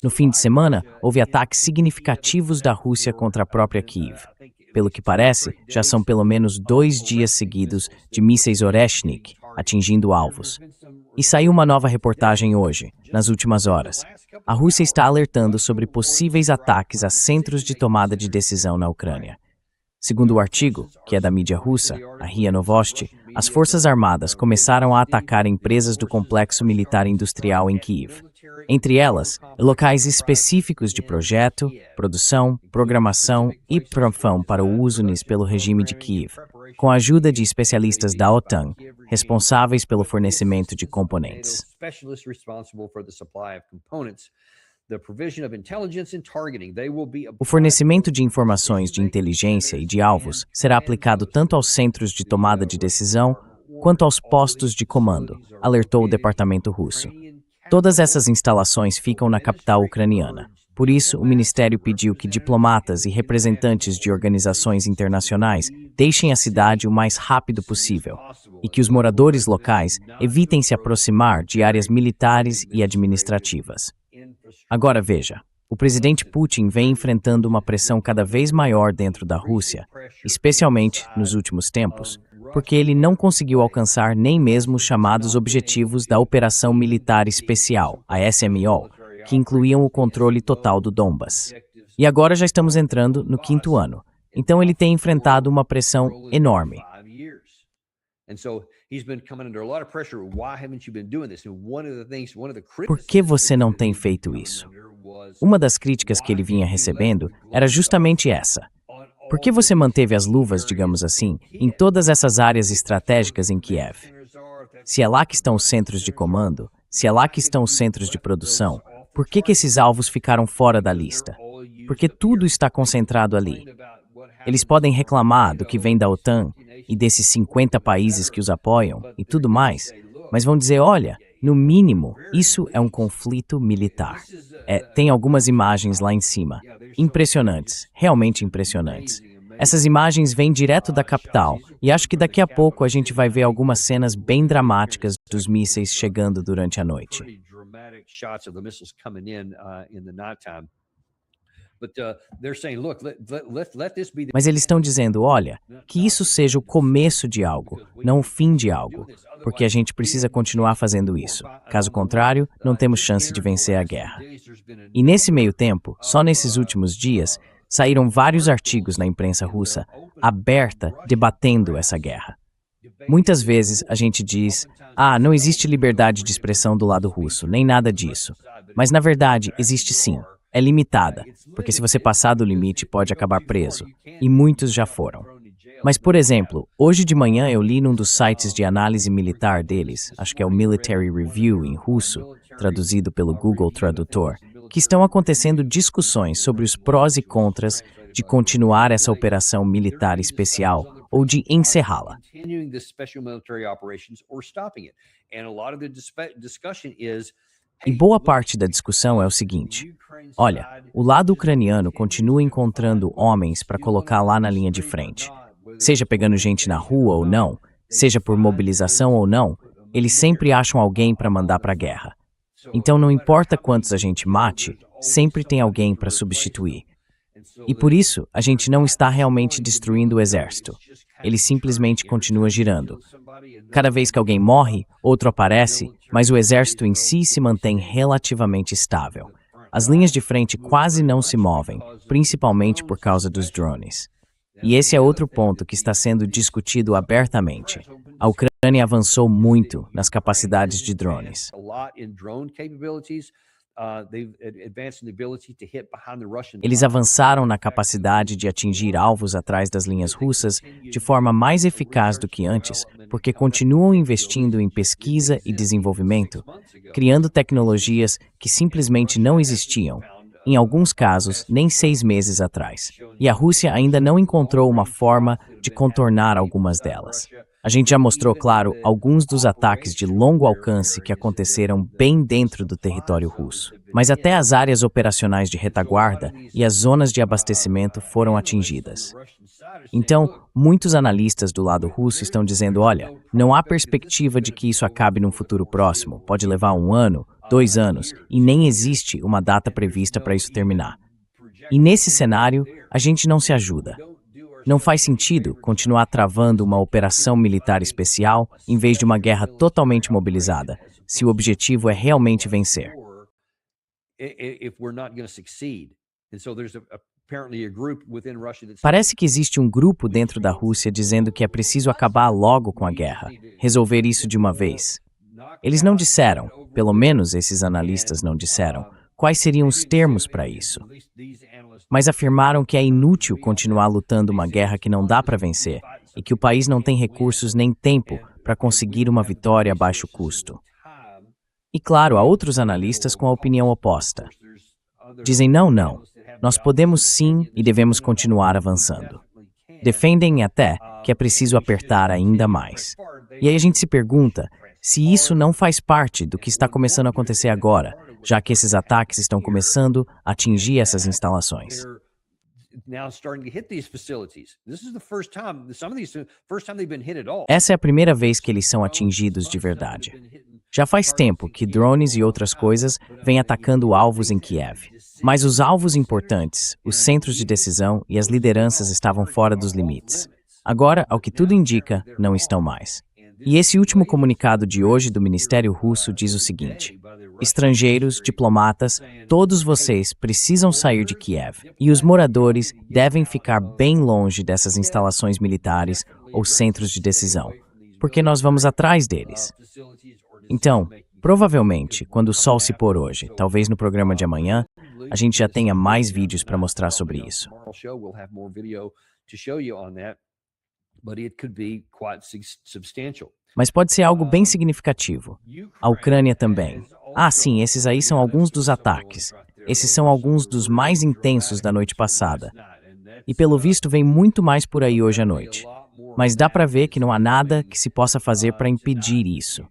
No fim de semana, houve ataques significativos da Rússia contra a própria Kiev. Pelo que parece, já são pelo menos 2 dias seguidos de mísseis Oreshnik atingindo alvos. E saiu uma nova reportagem hoje, nas últimas horas. A Rússia está alertando sobre possíveis ataques a centros de tomada de decisão na Ucrânia. Segundo o artigo, que é da mídia russa, a RIA Novosti, as forças armadas começaram a atacar empresas do complexo militar industrial em Kiev. Entre elas, locais específicos de projeto, produção, programação e profão para o uso pelo regime de Kiev, com a ajuda de especialistas da OTAN, responsáveis pelo fornecimento de componentes. O fornecimento de informações de inteligência e de alvos será aplicado tanto aos centros de tomada de decisão quanto aos postos de comando, alertou o departamento russo. Todas essas instalações ficam na capital ucraniana. Por isso, o ministério pediu que diplomatas e representantes de organizações internacionais deixem a cidade o mais rápido possível e que os moradores locais evitem se aproximar de áreas militares e administrativas. Agora veja, o presidente Putin vem enfrentando uma pressão cada vez maior dentro da Rússia, especialmente nos últimos tempos, porque ele não conseguiu alcançar nem mesmo os chamados objetivos da Operação Militar Especial, a SMO, que incluíam o controle total do Donbas. E agora já estamos entrando no 5º ano, então ele tem enfrentado uma pressão enorme. Por que você não tem feito isso? Uma das críticas que ele vinha recebendo era justamente essa. Por que você manteve as luvas, digamos assim, em todas essas áreas estratégicas em Kiev? Se é lá que estão os centros de comando, se é lá que estão os centros de produção, por que esses alvos ficaram fora da lista? Porque tudo está concentrado ali. Eles podem reclamar do que vem da OTAN e desses 50 países que os apoiam e tudo mais, mas vão dizer, olha, no mínimo, isso é um conflito militar. Tem algumas imagens lá em cima, impressionantes, realmente impressionantes. Essas imagens vêm direto da capital e acho que daqui a pouco a gente vai ver algumas cenas bem dramáticas dos mísseis chegando durante a noite. Mas eles estão dizendo, olha, que isso seja o começo de algo, não o fim de algo, porque a gente precisa continuar fazendo isso. Caso contrário, não temos chance de vencer a guerra. E nesse meio tempo, só nesses últimos dias, saíram vários artigos na imprensa russa aberta debatendo essa guerra. Muitas vezes a gente diz, não existe liberdade de expressão do lado russo, nem nada disso. Mas na verdade existe sim. É limitada, porque se você passar do limite pode acabar preso, e muitos já foram. Mas, por exemplo, hoje de manhã eu li num dos sites de análise militar deles, acho que é o Military Review em russo, traduzido pelo Google Tradutor, que estão acontecendo discussões sobre os prós e contras de continuar essa operação militar especial ou de encerrá-la. E boa parte da discussão é o seguinte: olha, o lado ucraniano continua encontrando homens para colocar lá na linha de frente. Seja pegando gente na rua ou não, seja por mobilização ou não, eles sempre acham alguém para mandar para a guerra. Então não importa quantos a gente mate, sempre tem alguém para substituir. E por isso, a gente não está realmente destruindo o exército. Ele simplesmente continua girando. Cada vez que alguém morre, outro aparece, mas o exército em si se mantém relativamente estável. As linhas de frente quase não se movem, principalmente por causa dos drones. E esse é outro ponto que está sendo discutido abertamente. A Ucrânia avançou muito nas capacidades de drones. Eles avançaram na capacidade de atingir alvos atrás das linhas russas de forma mais eficaz do que antes, porque continuam investindo em pesquisa e desenvolvimento, criando tecnologias que simplesmente não existiam, em alguns casos, nem 6 meses atrás. E a Rússia ainda não encontrou uma forma de contornar algumas delas. A gente já mostrou, claro, alguns dos ataques de longo alcance que aconteceram bem dentro do território russo. Mas até as áreas operacionais de retaguarda e as zonas de abastecimento foram atingidas. Então, muitos analistas do lado russo estão dizendo, olha, não há perspectiva de que isso acabe num futuro próximo, pode levar 1 ano, 2 anos, e nem existe uma data prevista para isso terminar. E nesse cenário, a gente não se ajuda. Não faz sentido continuar travando uma operação militar especial em vez de uma guerra totalmente mobilizada, se o objetivo é realmente vencer. Parece que existe um grupo dentro da Rússia dizendo que é preciso acabar logo com a guerra, resolver isso de uma vez. Eles não disseram, pelo menos esses analistas não disseram, quais seriam os termos para isso. Mas afirmaram que é inútil continuar lutando uma guerra que não dá para vencer e que o país não tem recursos nem tempo para conseguir uma vitória a baixo custo. E claro, há outros analistas com a opinião oposta. Dizem não, nós podemos sim e devemos continuar avançando. Defendem até que é preciso apertar ainda mais. E aí a gente se pergunta se isso não faz parte do que está começando a acontecer agora, já que esses ataques estão começando a atingir essas instalações. Essa é a primeira vez que eles são atingidos de verdade. Já faz tempo que drones e outras coisas vêm atacando alvos em Kiev. Mas os alvos importantes, os centros de decisão e as lideranças estavam fora dos limites. Agora, ao que tudo indica, não estão mais. E esse último comunicado de hoje do Ministério Russo diz o seguinte: estrangeiros, diplomatas, todos vocês precisam sair de Kiev e os moradores devem ficar bem longe dessas instalações militares ou centros de decisão, porque nós vamos atrás deles. Então, provavelmente, quando o sol se pôr hoje, talvez no programa de amanhã, a gente já tenha mais vídeos para mostrar sobre isso. Mas pode ser algo bem significativo. A Ucrânia também. Sim, esses aí são alguns dos ataques. Esses são alguns dos mais intensos da noite passada. E pelo visto vem muito mais por aí hoje à noite. Mas dá para ver que não há nada que se possa fazer para impedir isso.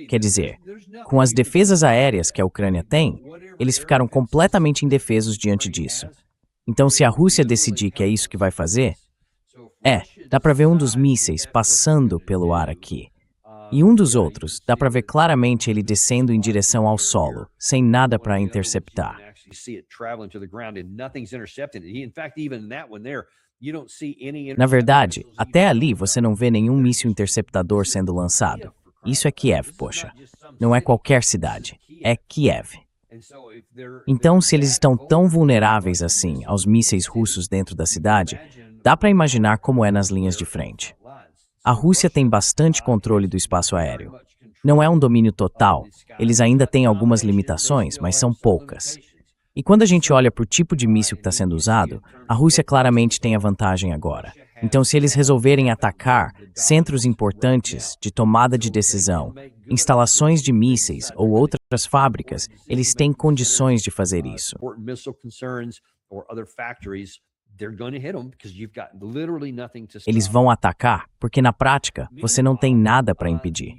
Quer dizer, com as defesas aéreas que a Ucrânia tem, eles ficaram completamente indefesos diante disso. Então, se a Rússia decidir que é isso que vai fazer, dá para ver um dos mísseis passando pelo ar aqui. E um dos outros, dá para ver claramente ele descendo em direção ao solo, sem nada para interceptar. Na verdade, até ali você não vê nenhum míssil interceptador sendo lançado. Isso é Kiev, poxa. Não é qualquer cidade, é Kiev. Então, se eles estão tão vulneráveis assim aos mísseis russos dentro da cidade, dá para imaginar como é nas linhas de frente. A Rússia tem bastante controle do espaço aéreo. Não é um domínio total, eles ainda têm algumas limitações, mas são poucas. E quando a gente olha para o tipo de míssil que está sendo usado, a Rússia claramente tem a vantagem agora. Então, se eles resolverem atacar centros importantes de tomada de decisão, instalações de mísseis ou outras fábricas, eles têm condições de fazer isso. Eles vão atacar porque, na prática, você não tem nada para impedir.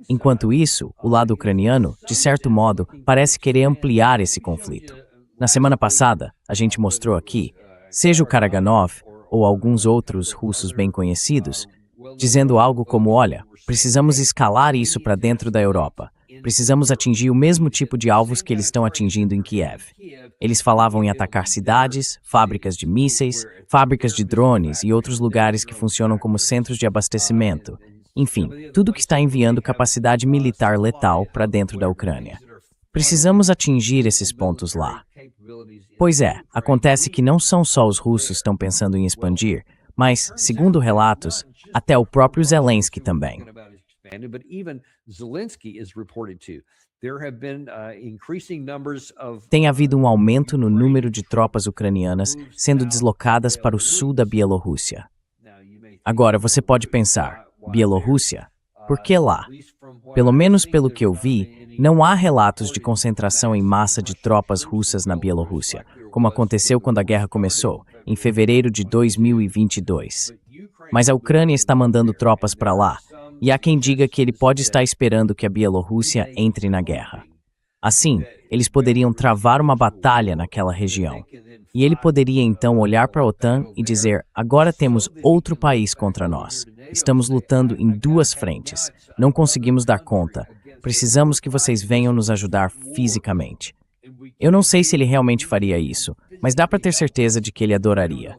Enquanto isso, o lado ucraniano, de certo modo, parece querer ampliar esse conflito. Na semana passada, a gente mostrou aqui, seja o Karaganov ou alguns outros russos bem conhecidos, dizendo algo como, olha, precisamos escalar isso para dentro da Europa. Precisamos atingir o mesmo tipo de alvos que eles estão atingindo em Kiev. Eles falavam em atacar cidades, fábricas de mísseis, fábricas de drones e outros lugares que funcionam como centros de abastecimento. Enfim, tudo que está enviando capacidade militar letal para dentro da Ucrânia. Precisamos atingir esses pontos lá. Pois acontece que não são só os russos que estão pensando em expandir, mas, segundo relatos, até o próprio Zelensky também. Tem havido um aumento no número de tropas ucranianas sendo deslocadas para o sul da Bielorrússia. Agora, você pode pensar, Bielorrússia? Por que lá? Pelo menos pelo que eu vi, não há relatos de concentração em massa de tropas russas na Bielorrússia, como aconteceu quando a guerra começou, em fevereiro de 2022. Mas a Ucrânia está mandando tropas para lá, e há quem diga que ele pode estar esperando que a Bielorrússia entre na guerra. Assim, eles poderiam travar uma batalha naquela região. E ele poderia então olhar para a OTAN e dizer, agora temos outro país contra nós. Estamos lutando em duas frentes. Não conseguimos dar conta. precisamos que vocês venham nos ajudar fisicamente. Eu não sei se ele realmente faria isso, mas dá para ter certeza de que ele adoraria.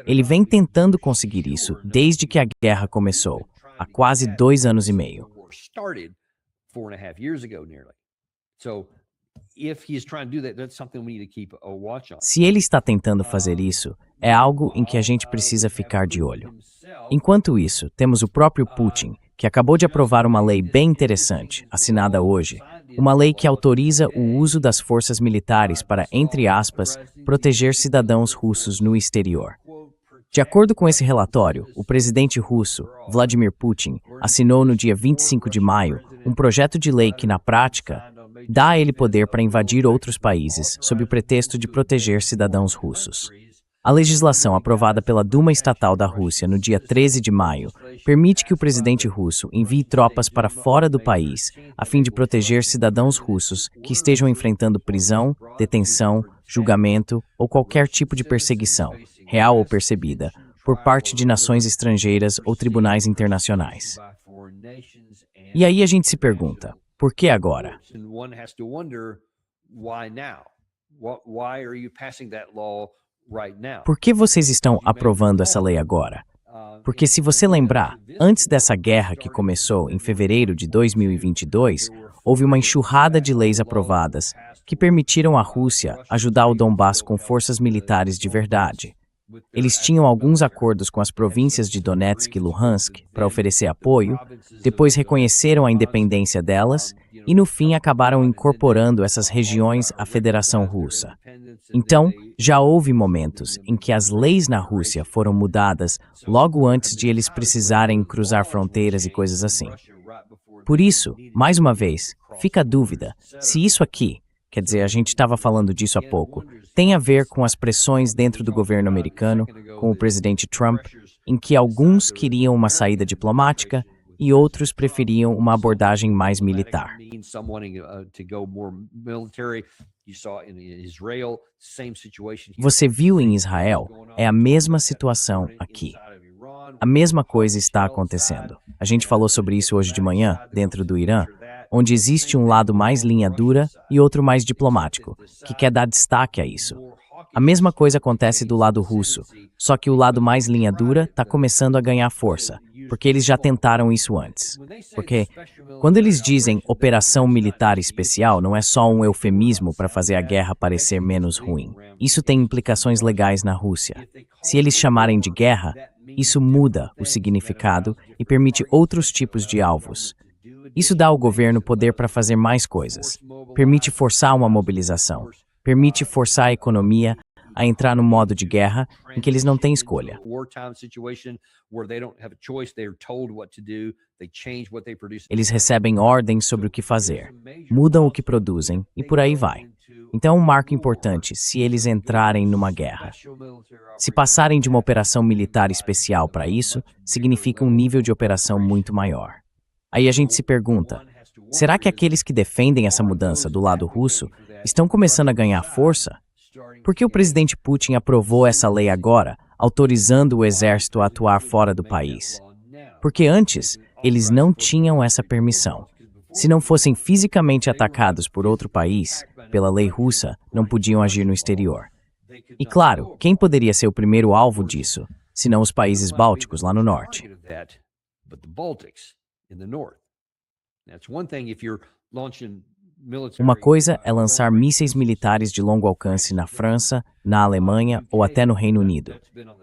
Ele vem tentando conseguir isso desde que a guerra começou, há quase 2 anos e meio. Se ele está tentando fazer isso, é algo em que a gente precisa ficar de olho. Enquanto isso, temos o próprio Putin, que acabou de aprovar uma lei bem interessante, assinada hoje, uma lei que autoriza o uso das forças militares para, entre aspas, proteger cidadãos russos no exterior. De acordo com esse relatório, o presidente russo, Vladimir Putin, assinou no dia 25 de maio um projeto de lei que, na prática, dá a ele poder para invadir outros países sob o pretexto de proteger cidadãos russos. A legislação aprovada pela Duma Estatal da Rússia no dia 13 de maio permite que o presidente russo envie tropas para fora do país a fim de proteger cidadãos russos que estejam enfrentando prisão, detenção, julgamento ou qualquer tipo de perseguição, real ou percebida, por parte de nações estrangeiras ou tribunais internacionais. E aí a gente se pergunta, por que agora? Por que vocês estão aprovando essa lei agora? Porque se você lembrar, antes dessa guerra que começou em fevereiro de 2022, houve uma enxurrada de leis aprovadas que permitiram à Rússia ajudar o Donbass com forças militares de verdade. Eles tinham alguns acordos com as províncias de Donetsk e Luhansk para oferecer apoio, depois reconheceram a independência delas e, no fim, acabaram incorporando essas regiões à Federação Russa. Então, já houve momentos em que as leis na Rússia foram mudadas logo antes de eles precisarem cruzar fronteiras e coisas assim. Por isso, mais uma vez, fica a dúvida se isso aqui, quer dizer, a gente estava falando disso há pouco, tem a ver com as pressões dentro do governo americano, com o presidente Trump, em que alguns queriam uma saída diplomática e outros preferiam uma abordagem mais militar. Você viu em Israel, é a mesma situação aqui. A mesma coisa está acontecendo. A gente falou sobre isso hoje de manhã, dentro do Irã, onde existe um lado mais linha dura e outro mais diplomático, que quer dar destaque a isso. A mesma coisa acontece do lado russo, só que o lado mais linha dura está começando a ganhar força, porque eles já tentaram isso antes. Porque quando eles dizem operação militar especial, não é só um eufemismo para fazer a guerra parecer menos ruim. Isso tem implicações legais na Rússia. Se eles chamarem de guerra, isso muda o significado e permite outros tipos de alvos. Isso dá ao governo poder para fazer mais coisas. Permite forçar uma mobilização. Permite forçar a economia a entrar no modo de guerra em que eles não têm escolha. Eles recebem ordens sobre o que fazer, mudam o que produzem e por aí vai. Então é um marco importante se eles entrarem numa guerra. Se passarem de uma operação militar especial para isso, significa um nível de operação muito maior. Aí a gente se pergunta, será que aqueles que defendem essa mudança do lado russo estão começando a ganhar força? Por que o presidente Putin aprovou essa lei agora, autorizando o exército a atuar fora do país? Porque antes, eles não tinham essa permissão. Se não fossem fisicamente atacados por outro país, pela lei russa, não podiam agir no exterior. E claro, quem poderia ser o primeiro alvo disso, senão os países bálticos lá no norte? Uma coisa é lançar mísseis militares de longo alcance na França, na Alemanha ou até no Reino Unido.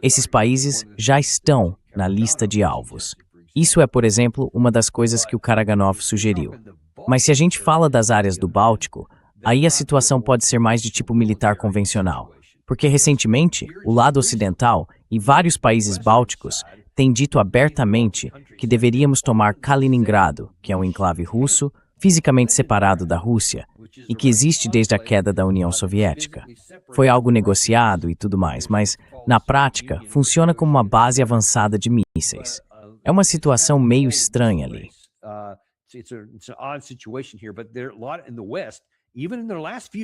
Esses países já estão na lista de alvos. Isso é, por exemplo, uma das coisas que o Karaganov sugeriu. Mas se a gente fala das áreas do Báltico, aí a situação pode ser mais de tipo militar convencional. Porque recentemente, o lado ocidental e vários países bálticos têm dito abertamente que deveríamos tomar Kaliningrado, que é um enclave russo, fisicamente separado da Rússia, e que existe desde a queda da União Soviética. Foi algo negociado e tudo mais, mas, na prática, funciona como uma base avançada de mísseis. É uma situação meio estranha ali.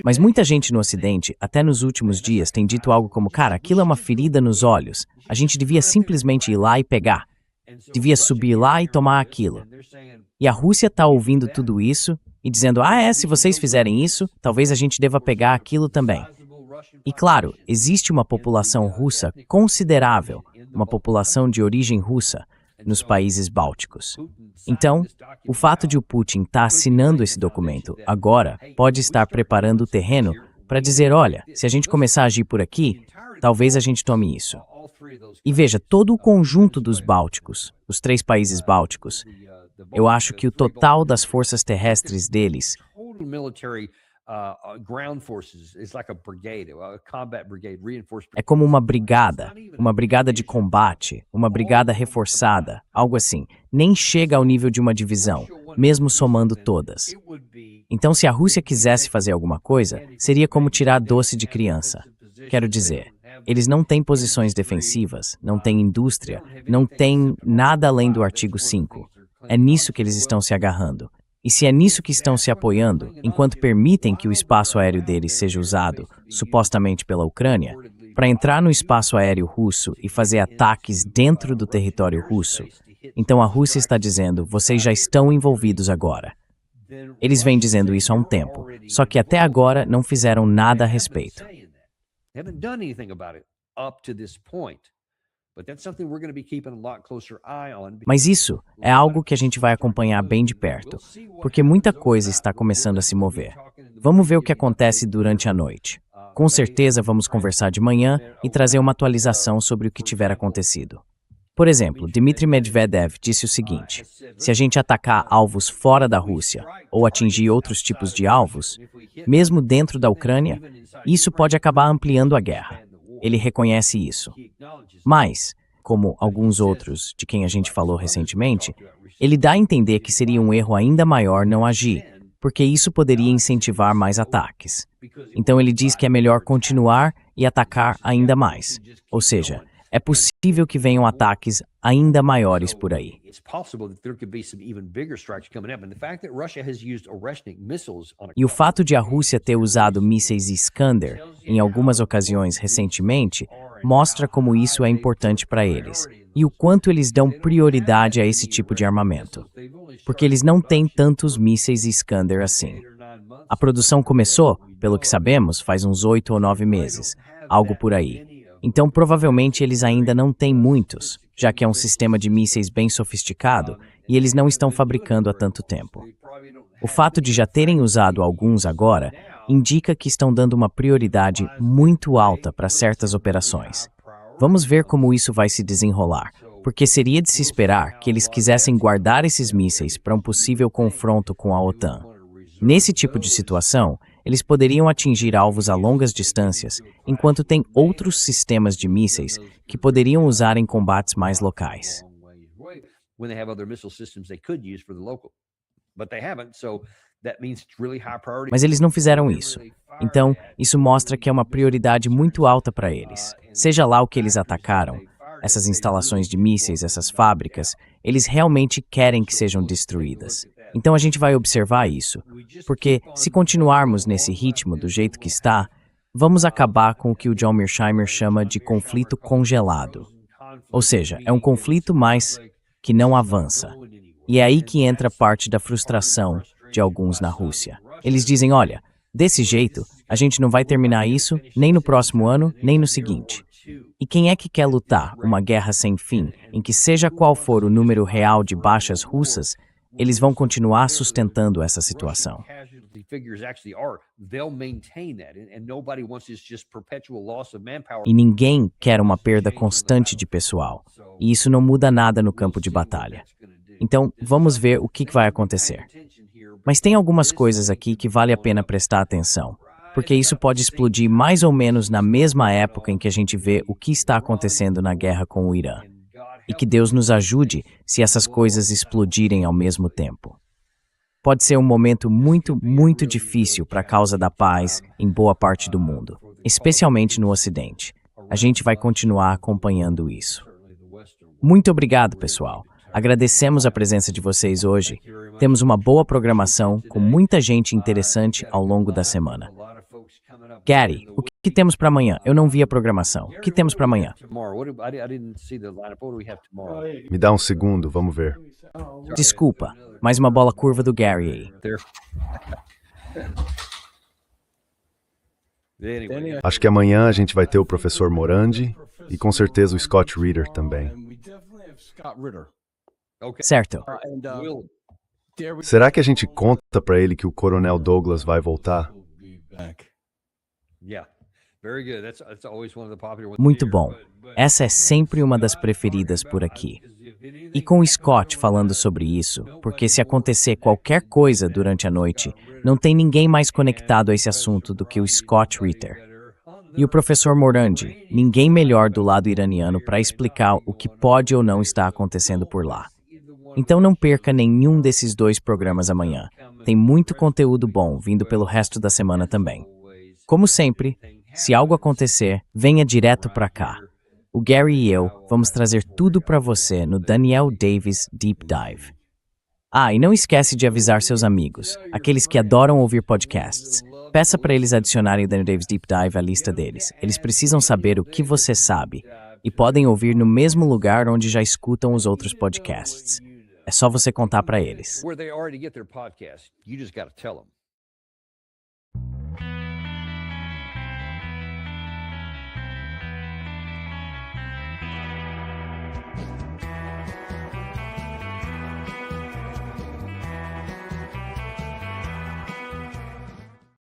Mas muita gente no Ocidente, até nos últimos dias, tem dito algo como, cara, aquilo é uma ferida nos olhos, a gente devia simplesmente ir lá e pegar. devia subir lá e tomar aquilo. E a Rússia está ouvindo tudo isso e dizendo, se vocês fizerem isso, talvez a gente deva pegar aquilo também. E claro, existe uma população russa considerável, uma população de origem russa, nos países bálticos. Então, o fato de o Putin estar assinando esse documento agora pode estar preparando o terreno para dizer, olha, se a gente começar a agir por aqui, talvez a gente tome isso. E veja, todo o conjunto dos bálticos, os 3 países bálticos, eu acho que o total das forças terrestres deles é como uma brigada de combate, uma brigada reforçada, algo assim. Nem chega ao nível de uma divisão, mesmo somando todas. Então, se a Rússia quisesse fazer alguma coisa, seria como tirar doce de criança. Quero dizer, eles não têm posições defensivas, não têm indústria, não têm nada além do artigo 5. É nisso que eles estão se agarrando. E se é nisso que estão se apoiando, enquanto permitem que o espaço aéreo deles seja usado, supostamente pela Ucrânia, para entrar no espaço aéreo russo e fazer ataques dentro do território russo, então a Rússia está dizendo, vocês já estão envolvidos agora. Eles vêm dizendo isso há um tempo, só que até agora não fizeram nada a respeito. Mas isso é algo que a gente vai acompanhar bem de perto, porque muita coisa está começando a se mover. Vamos ver o que acontece durante a noite. Com certeza vamos conversar de manhã e trazer uma atualização sobre o que tiver acontecido. Por exemplo, Dmitry Medvedev disse o seguinte, se a gente atacar alvos fora da Rússia ou atingir outros tipos de alvos, mesmo dentro da Ucrânia, isso pode acabar ampliando a guerra. Ele reconhece isso. Mas, como alguns outros de quem a gente falou recentemente, ele dá a entender que seria um erro ainda maior não agir, porque isso poderia incentivar mais ataques. Então ele diz que é melhor continuar e atacar ainda mais. Ou seja, é possível que venham ataques ainda maiores por aí. E o fato de a Rússia ter usado mísseis Iskander em algumas ocasiões recentemente mostra como isso é importante para eles e o quanto eles dão prioridade a esse tipo de armamento. Porque eles não têm tantos mísseis Iskander assim. A produção começou, pelo que sabemos, faz uns 8 ou 9 meses, algo por aí. Então, provavelmente, eles ainda não têm muitos, já que é um sistema de mísseis bem sofisticado e eles não estão fabricando há tanto tempo. O fato de já terem usado alguns agora indica que estão dando uma prioridade muito alta para certas operações. Vamos ver como isso vai se desenrolar, porque seria de se esperar que eles quisessem guardar esses mísseis para um possível confronto com a OTAN. Nesse tipo de situação, eles poderiam atingir alvos a longas distâncias, enquanto tem outros sistemas de mísseis que poderiam usar em combates mais locais. Mas eles não fizeram isso. Então, isso mostra que é uma prioridade muito alta para eles. Seja lá o que eles atacaram, essas instalações de mísseis, essas fábricas, eles realmente querem que sejam destruídas. Então a gente vai observar isso, porque se continuarmos nesse ritmo do jeito que está, vamos acabar com o que o John Mearsheimer chama de conflito congelado. Ou seja, é um conflito mais que não avança. E é aí que entra parte da frustração de alguns na Rússia. Eles dizem, olha, desse jeito, a gente não vai terminar isso nem no próximo ano, nem no seguinte. E quem é que quer lutar uma guerra sem fim, em que seja qual for o número real de baixas russas, eles vão continuar sustentando essa situação. E ninguém quer uma perda constante de pessoal. E isso não muda nada no campo de batalha. Então, vamos ver o que vai acontecer. Mas tem algumas coisas aqui que vale a pena prestar atenção, porque isso pode explodir mais ou menos na mesma época em que a gente vê o que está acontecendo na guerra com o Irã. E que Deus nos ajude se essas coisas explodirem ao mesmo tempo. Pode ser um momento muito, muito difícil para a causa da paz em boa parte do mundo, especialmente no Ocidente. A gente vai continuar acompanhando isso. Muito obrigado, pessoal. Agradecemos a presença de vocês hoje. Temos uma boa programação com muita gente interessante ao longo da semana. Gary, o que que temos para amanhã? Eu não vi a programação. O que temos para amanhã? Me dá um segundo, vamos ver. Desculpa, mais uma bola curva do Gary aí. Acho que amanhã a gente vai ter o professor Morandi e com certeza o Scott Reeder também. Certo. Será que a gente conta pra ele que o Coronel Douglas vai voltar? Muito bom. Essa é sempre uma das preferidas por aqui. E com o Scott falando sobre isso, porque se acontecer qualquer coisa durante a noite, não tem ninguém mais conectado a esse assunto do que o Scott Ritter. E o professor Morandi, ninguém melhor do lado iraniano para explicar o que pode ou não estar acontecendo por lá. Então não perca nenhum desses 2 programas amanhã. Tem muito conteúdo bom vindo pelo resto da semana também. Como sempre, se algo acontecer, venha direto para cá. O Gary e eu vamos trazer tudo para você no Daniel Davis Deep Dive. E não esquece de avisar seus amigos, aqueles que adoram ouvir podcasts. Peça para eles adicionarem o Daniel Davis Deep Dive à lista deles. Eles precisam saber o que você sabe e podem ouvir no mesmo lugar onde já escutam os outros podcasts. É só você contar para eles.